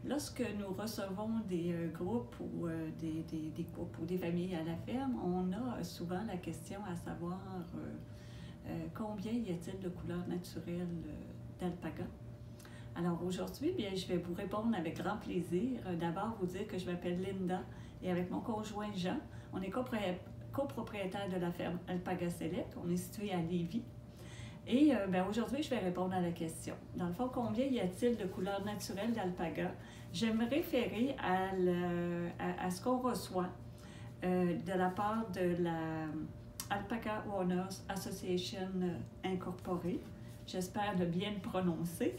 Lorsque nous recevons des groupes ou des couples ou des familles à la ferme, on a souvent la question à savoir combien y a-t-il de couleurs naturelles d'alpaga. Alors aujourd'hui, bien, je vais vous répondre avec grand plaisir. D'abord, vous dire que je m'appelle Linda et avec mon conjoint Jean, on est copropriétaire de la ferme Alpaga Select. On est situé à Lévis. Et aujourd'hui, je vais répondre à la question. Dans le fond, combien y a-t-il de couleurs naturelles d'alpaga? Je vais me référer à ce qu'on reçoit de la part de la Alpaca Owners Association Incorporée. J'espère de bien le prononcer.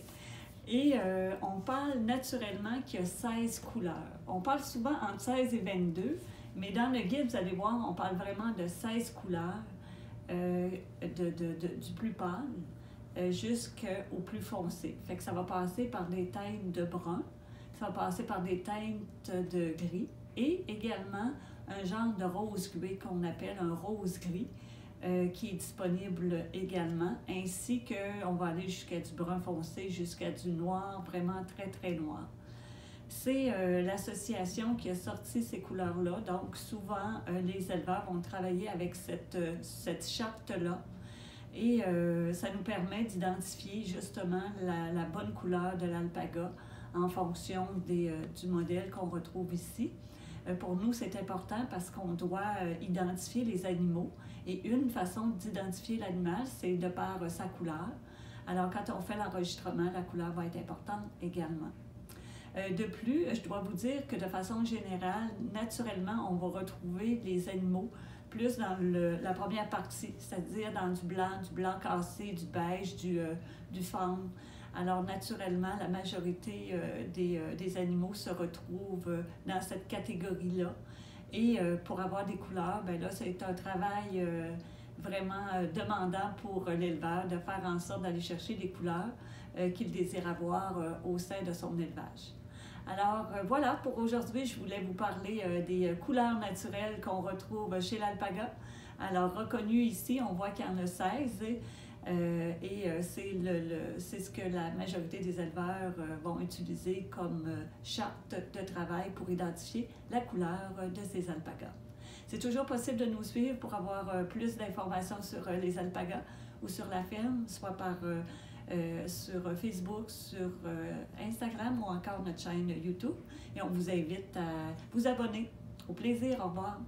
Et on parle naturellement qu'il y a 16 couleurs. On parle souvent entre 16 et 22, mais dans le guide, vous allez voir, on parle vraiment de 16 couleurs. Du plus pâle jusqu'au plus foncé. Fait que ça va passer par des teintes de brun, ça va passer par des teintes de gris et également un genre de rose gris qu'on appelle un rose gris qui est disponible également, ainsi qu'on va aller jusqu'à du brun foncé, jusqu'à du noir, vraiment très très noir. C'est l'association qui a sorti ces couleurs-là. Donc, souvent, les éleveurs vont travailler avec cette charte-là. Et ça nous permet d'identifier justement la bonne couleur de l'alpaga en fonction du modèle qu'on retrouve ici. Pour nous, c'est important parce qu'on doit identifier les animaux. Et une façon d'identifier l'animal, c'est de par sa couleur. Alors, quand on fait l'enregistrement, la couleur va être importante également. De plus, je dois vous dire que de façon générale, naturellement, on va retrouver les animaux plus dans la première partie, c'est-à-dire dans du blanc cassé, du beige, du faune. Alors, naturellement, la majorité des animaux se retrouvent dans cette catégorie-là. Et pour avoir des couleurs, bien là, c'est un travail vraiment demandant pour l'éleveur de faire en sorte d'aller chercher des couleurs qu'il désire avoir au sein de son élevage. Alors voilà, pour aujourd'hui, je voulais vous parler des couleurs naturelles qu'on retrouve chez l'alpaga. Alors reconnu ici, on voit qu'il y en a 16 c'est ce que la majorité des éleveurs vont utiliser comme charte de travail pour identifier la couleur de ces alpagas. C'est toujours possible de nous suivre pour avoir plus d'informations sur les alpagas ou sur la ferme, soit sur Facebook, sur Instagram ou encore notre chaîne YouTube. Et on vous invite à vous abonner. Au plaisir, au revoir.